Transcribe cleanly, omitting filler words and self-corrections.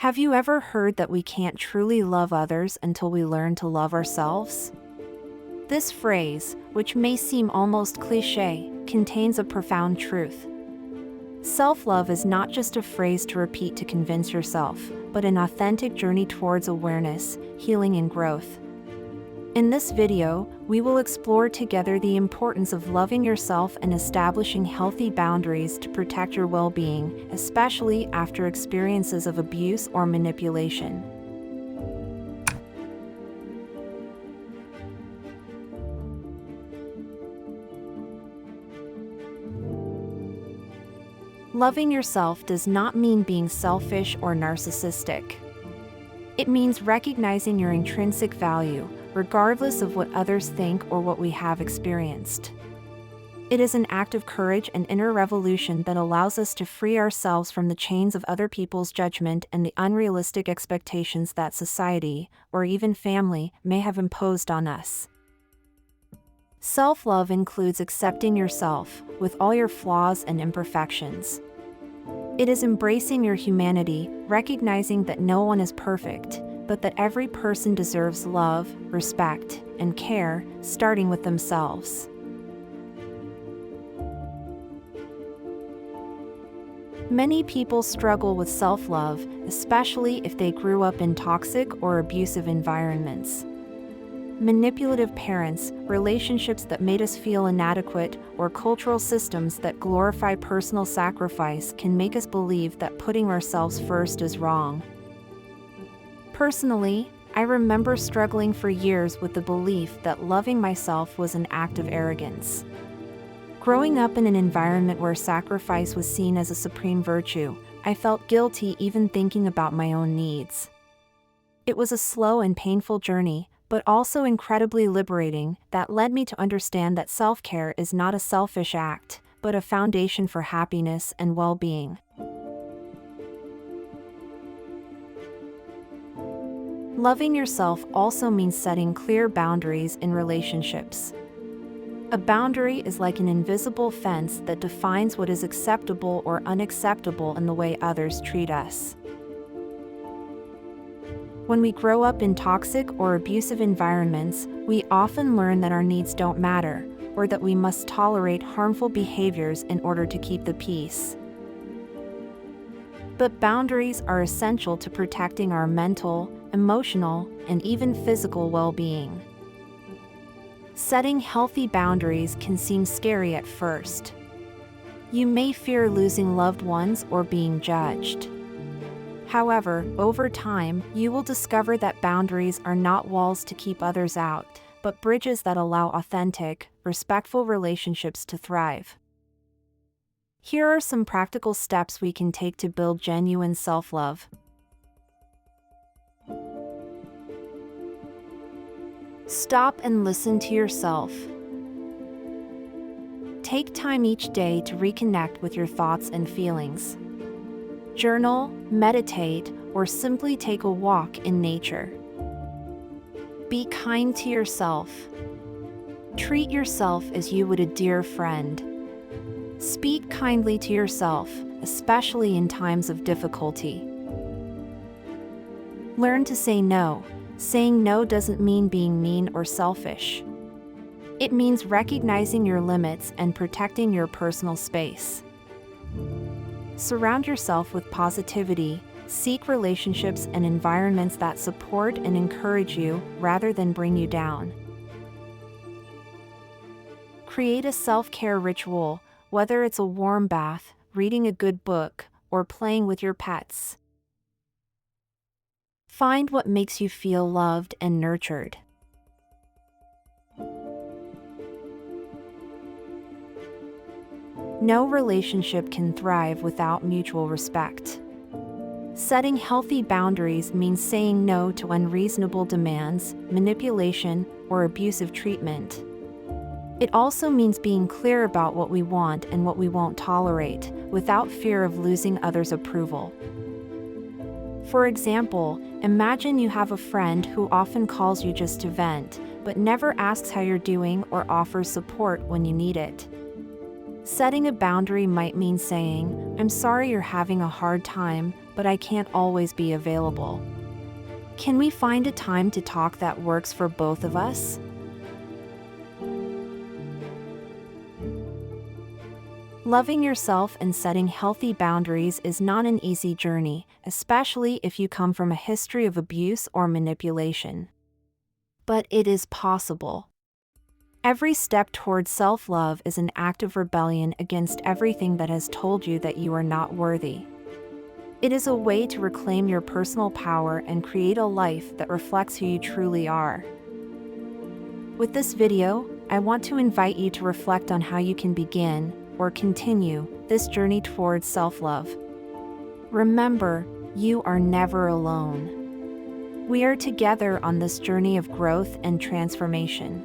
Have you ever heard that we can't truly love others until we learn to love ourselves? This phrase, which may seem almost cliché, contains a profound truth. Self-love is not just a phrase to repeat to convince yourself, but an authentic journey towards awareness, healing, and growth. In this video, we will explore together the importance of loving yourself and establishing healthy boundaries to protect your well-being, especially after experiences of abuse or manipulation. Loving yourself does not mean being selfish or narcissistic. It means recognizing your intrinsic value, regardless of what others think or what we have experienced. It is an act of courage and inner revolution that allows us to free ourselves from the chains of other people's judgment and the unrealistic expectations that society, or even family, may have imposed on us. Self-love includes accepting yourself, with all your flaws and imperfections. It is embracing your humanity, recognizing that no one is perfect, but that every person deserves love, respect, and care, starting with themselves. Many people struggle with self-love, especially if they grew up in toxic or abusive environments. Manipulative parents, relationships that made us feel inadequate, or cultural systems that glorify personal sacrifice can make us believe that putting ourselves first is wrong. Personally, I remember struggling for years with the belief that loving myself was an act of arrogance. Growing up in an environment where sacrifice was seen as a supreme virtue, I felt guilty even thinking about my own needs. It was a slow and painful journey, but also incredibly liberating, that led me to understand that self-care is not a selfish act, but a foundation for happiness and well-being. Loving yourself also means setting clear boundaries in relationships. A boundary is like an invisible fence that defines what is acceptable or unacceptable in the way others treat us. When we grow up in toxic or abusive environments, we often learn that our needs don't matter, or that we must tolerate harmful behaviors in order to keep the peace. But boundaries are essential to protecting our mental, emotional, and even physical well-being. Setting healthy boundaries can seem scary at first. You may fear losing loved ones or being judged. However, over time, you will discover that boundaries are not walls to keep others out, but bridges that allow authentic, respectful relationships to thrive. Here are some practical steps we can take to build genuine self-love. Stop and listen to yourself. Take time each day to reconnect with your thoughts and feelings. Journal, meditate, or simply take a walk in nature. Be kind to yourself. Treat yourself as you would a dear friend. Speak kindly to yourself, especially in times of difficulty. Learn to say no. Saying no doesn't mean being mean or selfish. It means recognizing your limits and protecting your personal space. Surround yourself with positivity. Seek relationships and environments that support and encourage you rather than bring you down. Create a self-care ritual, whether it's a warm bath, reading a good book, or playing with your pets. Find what makes you feel loved and nurtured. No relationship can thrive without mutual respect. Setting healthy boundaries means saying no to unreasonable demands, manipulation, or abusive treatment. It also means being clear about what we want and what we won't tolerate, without fear of losing others' approval. For example, imagine you have a friend who often calls you just to vent, but never asks how you're doing or offers support when you need it. Setting a boundary might mean saying, "I'm sorry you're having a hard time, but I can't always be available. Can we find a time to talk that works for both of us? Loving yourself and setting healthy boundaries is not an easy journey, especially if you come from a history of abuse or manipulation. But it is possible. Every step towards self-love is an act of rebellion against everything that has told you that you are not worthy. It is a way to reclaim your personal power and create a life that reflects who you truly are. With this video, I want to invite you to reflect on how you can begin, or continue, this journey towards self-love. Remember, you are never alone. We are together on this journey of growth and transformation.